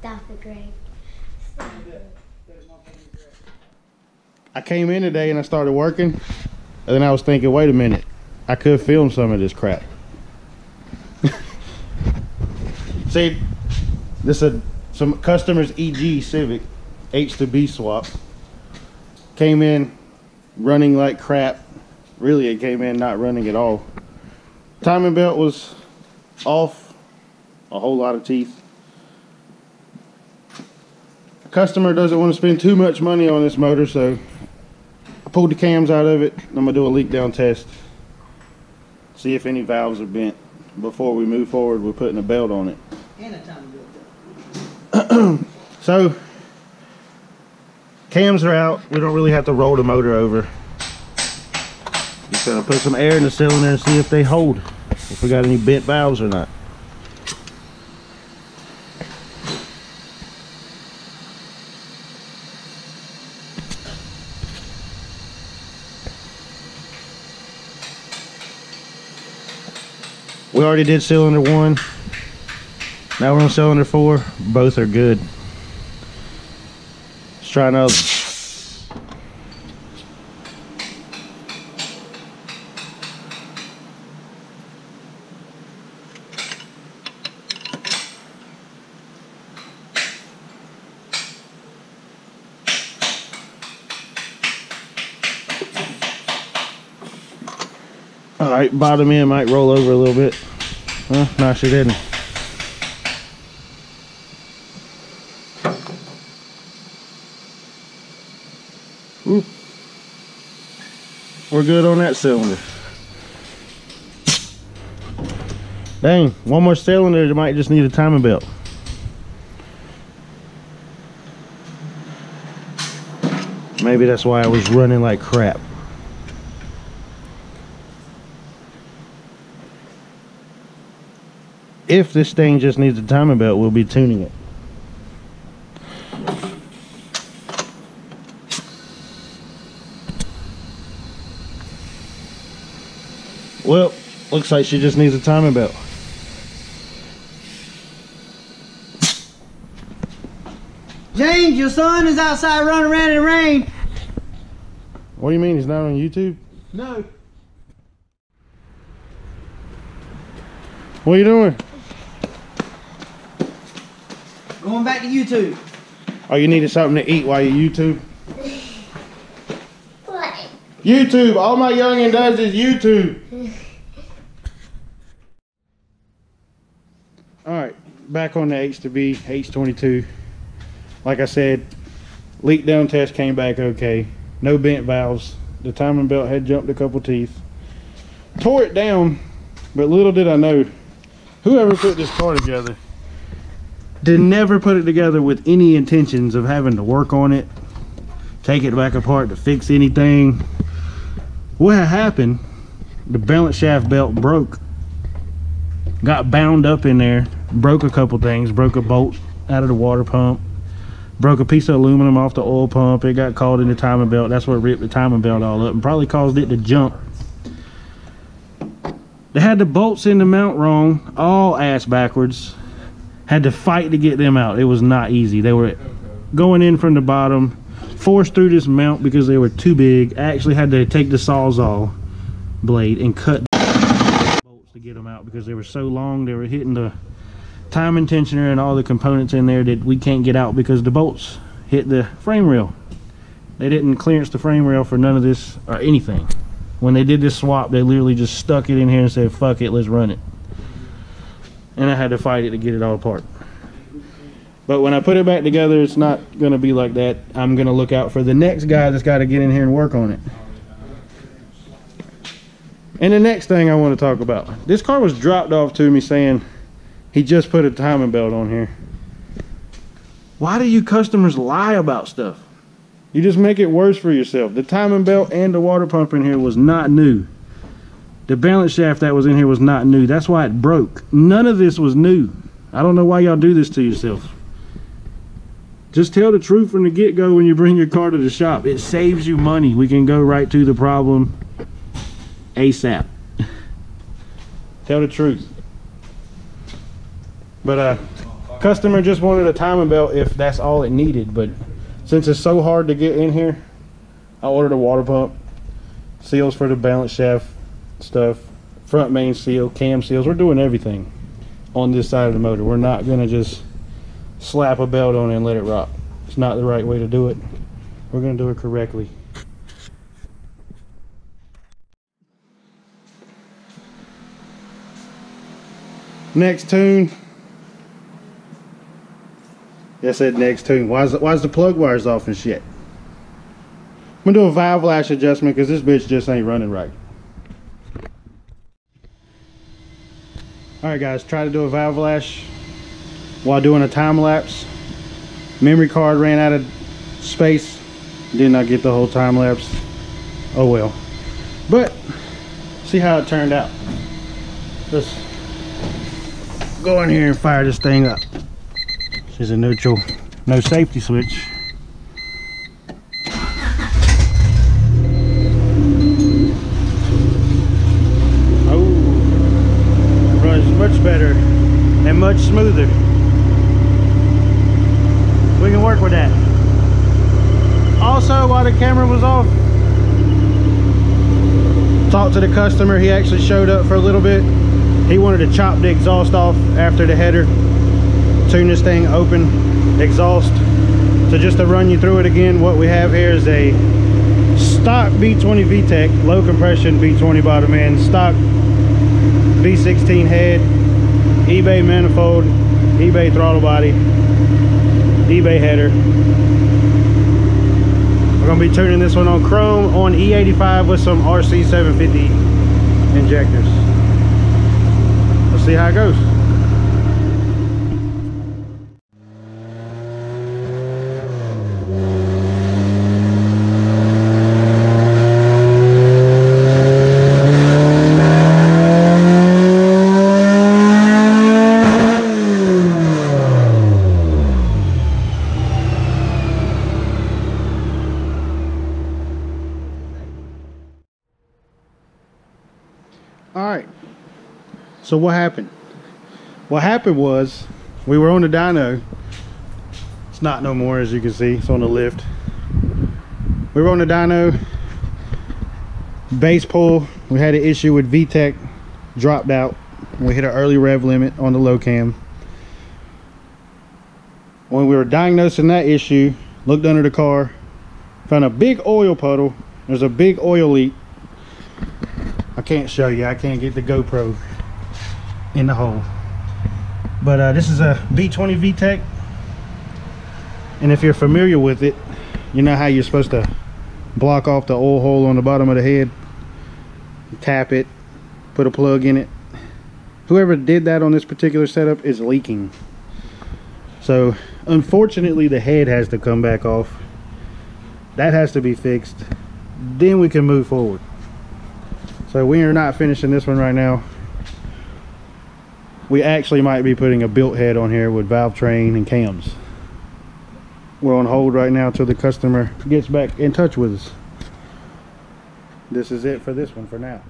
That's great. I came in today and I started working, and then I was thinking, wait a minute, I could film some of this crap. See, this is some customers EG Civic H to B swap. Came in running like crap. Really, it came in not running at all. Timing belt was off, a whole lot of teeth. The customer doesn't want to spend too much money on this motor, so I pulled the cams out of it. I'm gonna do a leak down test, see if any valves are bent before we move forward with putting a belt on it. And a timing belt. So cams are out. We don't really have to roll the motor over. Just gonna put some air in the cylinder and see if they hold, if we got any bent valves or not. We already did cylinder 1. Now we're on cylinder 4. Both are good. Let's try another. All right, bottom end might roll over a little bit. Huh? No, she didn't. Ooh. We're good on that cylinder. Dang, one more cylinder, it might just need a timing belt. Maybe that's why I was running like crap. If this thing just needs a timing belt, we'll be tuning it. Well, looks like she just needs a timing belt. James, your son is outside running around in the rain. What do you mean he's not on YouTube? No. What are you doing? Going back to YouTube. Oh, you needed something to eat while you YouTube? What? YouTube! All my youngin' does is YouTube! Alright, back on the H to B, H22. Like I said, leak down test came back okay. No bent valves. The timing belt had jumped a couple teeth. Tore it down, but little did I know, whoever put this car together did never put it together with any intentions of having to work on it, take it back apart to fix anything. What had happened, the balance shaft belt broke, got bound up in there, broke a couple things, broke a bolt out of the water pump, broke a piece of aluminum off the oil pump. It got caught in the timing belt. That's what ripped the timing belt all up and probably caused it to jump. They had the bolts in the mount wrong, all ass backwards. Had to fight to get them out. It was not easy. They were going in from the bottom, forced through this mount because they were too big. I actually had to take the Sawzall blade and cut the bolts to get them out because they were so long. They were hitting the timing tensioner and all the components in there that we can't get out because the bolts hit the frame rail. They didn't clearance the frame rail for none of this or anything. When they did this swap, they literally just stuck it in here and said, fuck it, let's run it. And I had to fight it to get it all apart. But when I put it back together, it's not going to be like that. I'm going to look out for the next guy that's got to get in here and work on it. And the next thing I want to talk about. This car was dropped off to me saying he just put a timing belt on here. Why do you customers lie about stuff? You just make it worse for yourself. The timing belt and the water pump in here was not new. The balance shaft that was in here was not new. That's why it broke. None of this was new. I don't know why y'all do this to yourself. Just tell the truth from the get-go when you bring your car to the shop. It saves you money. We can go right to the problem ASAP. Tell the truth. But Customer just wanted a timing belt if that's all it needed, but since it's so hard to get in here, I ordered a water pump, seals for the balance shaft stuff, front main seal, cam seals. We're doing everything on this side of the motor. We're not gonna just slap a belt on it and let it rock. It's not the right way to do it. We're gonna do it correctly. Next tune. I said next tune. Why is the plug wires off and shit? I'm gonna do a valve lash adjustment because this bitch just ain't running right. Alright guys, try to do a valve lash while doing a time lapse. Memory card ran out of space. Did not get the whole time lapse. Oh well. But see how it turned out. Let's go in here and fire this thing up. This is a neutral, no safety switch. Oh, runs much better and much smoother. We can work with that. Also, while the camera was off, talked to the customer. He actually showed up for a little bit. He wanted to chop the exhaust off after the header, tune this thing open, exhaust. So just to run you through it again, what we have here is a stock B20 VTEC, low compression B20 bottom end, stock B16 head, eBay manifold, eBay throttle body, eBay header. We're gonna be tuning this one on chrome on E85 with some RC 750 injectors. Let's see how it goes. All right, so what happened? What happened was we were on the dyno. It's not no more, as you can see. It's on the lift. We were on the dyno. Base pull, we had an issue with VTEC, dropped out. We hit an early rev limit on the low cam. When we were diagnosing that issue, looked under the car, found a big oil puddle. There's a big oil leak. I can't show you, I can't get the GoPro in the hole. But this is a B20 VTEC. And if you're familiar with it, you know how you're supposed to block off the oil hole on the bottom of the head. Tap it, put a plug in it. Whoever did that on this particular setup is leaking. So unfortunately the head has to come back off. That has to be fixed. Then we can move forward. So we are not finishing this one right now. We actually might be putting a built head on here with valve train and cams. We're on hold right now till the customer gets back in touch with us. This is it for this one for now.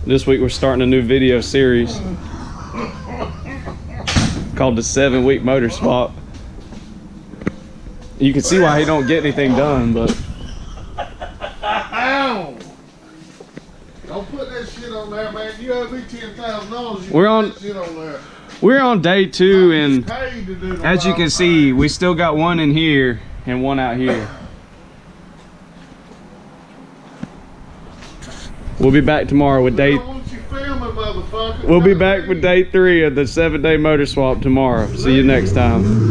This week we're starting a new video series called the 7-week motor swap. You can see why he don't get anything done, but ow! Don't put that shit on there, man. You owe me $10,000. We're on- That shit on there. we're on day 2, and Paid to do the as you can see, we still got one in here and one out here. We'll be back tomorrow with I day. don't want you filming, motherfucker. We'll be back with day 3 of the 7-day motor swap tomorrow. See you next time.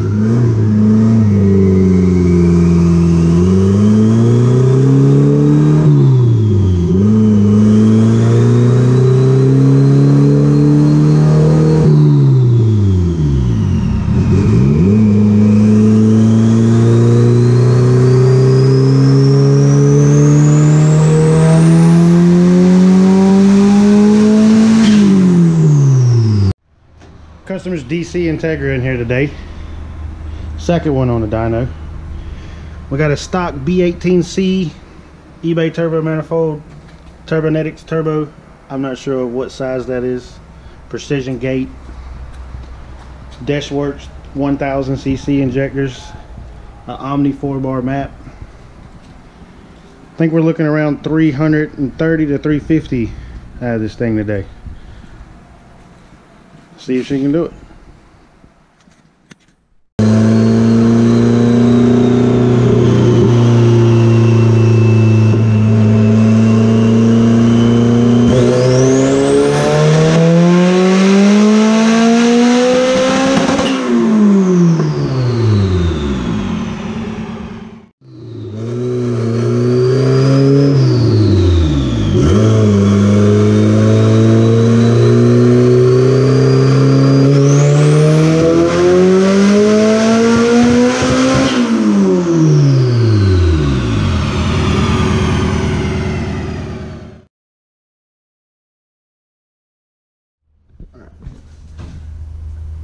Customer's DC Integra in here today. Second one on the dyno. We got a stock B18C eBay turbo manifold, Turbonetics turbo. I'm not sure what size that is. Precision gate. Deshworks 1000cc injectors. An Omni 4-bar map. I think we're looking around 330 to 350 out of this thing today. See if she can do it.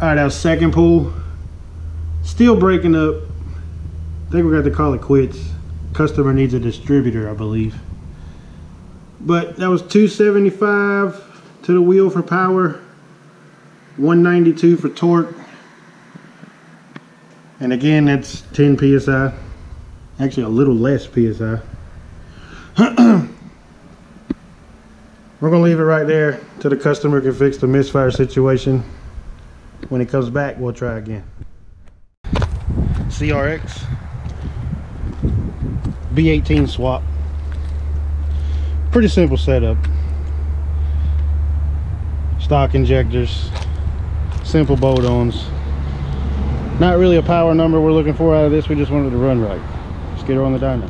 Alright, that was second pull. Still breaking up. I think we're going to have to call it quits. Customer needs a distributor, I believe. But that was 275 to the wheel for power, 192 for torque. And again, that's 10 PSI. Actually, a little less PSI. We're going to leave it right there till the customer can fix the misfire situation. When he comes back, we'll try again. CRX B18 swap. Pretty simple setup. Stock injectors, simple bolt-ons. Not really a power number we're looking for out of this. We just wanted to run right. Let's get her on the dyno.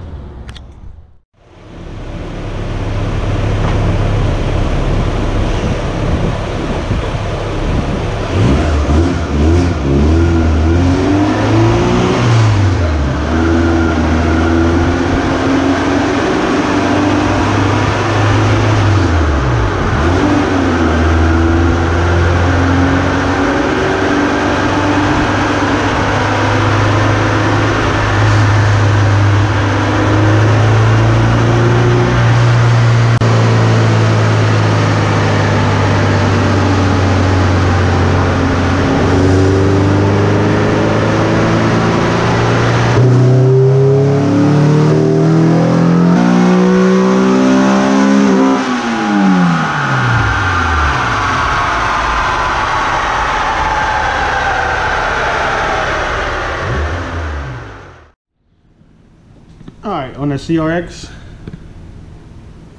Alright, on the CRX,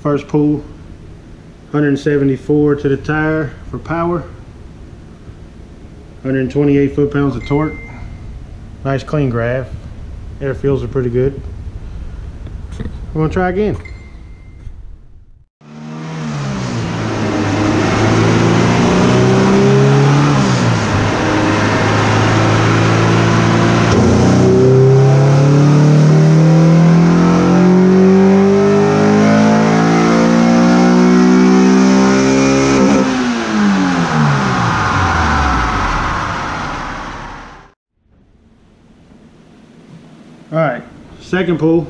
first pull, 174 to the tire for power, 128 foot-pounds of torque, nice clean graph, air feels are pretty good. We're going to try again. Alright, second pull,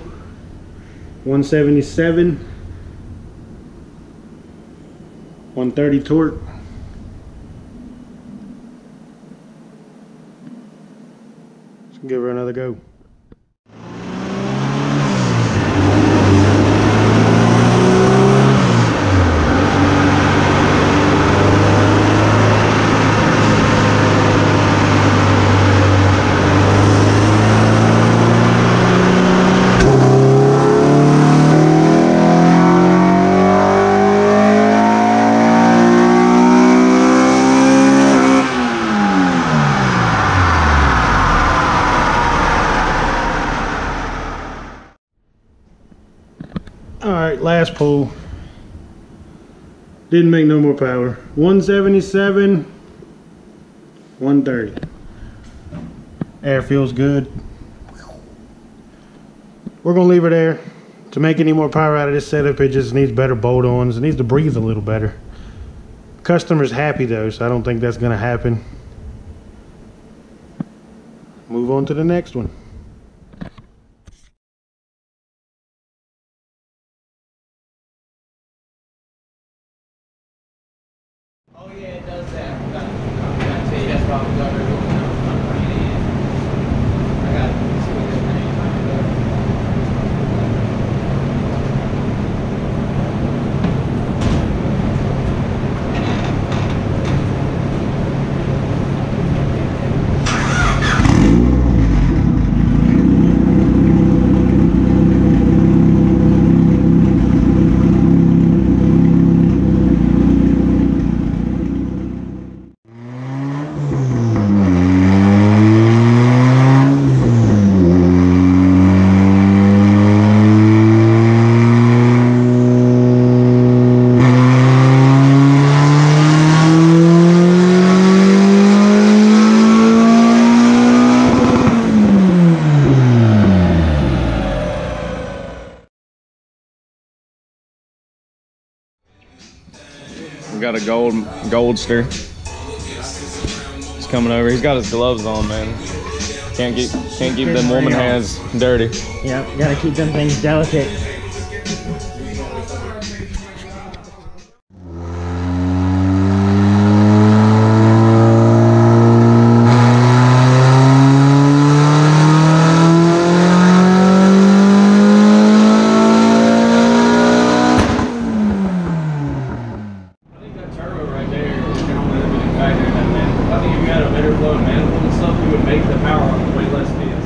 177, 130 torque. Let's give her another go. Alright, last pull. Didn't make no more power. 177, 130. Air feels good. We're gonna leave her there. To make any more power out of this setup, it just needs better bolt-ons. It needs to breathe a little better. Customer's happy though, so I don't think that's gonna happen. Move on to the next one. Oh yeah, it does that. I gotta tell you, that's probably the other one. I'm bringing it in. I gotta see what this thing is like. We got a Goldster. He's coming over. He's got his gloves on, man. Can't keep them woman hands dirty. Yep, gotta keep them things delicate. I think if you had a better flow of manifold and stuff, you would make the power on way less PS.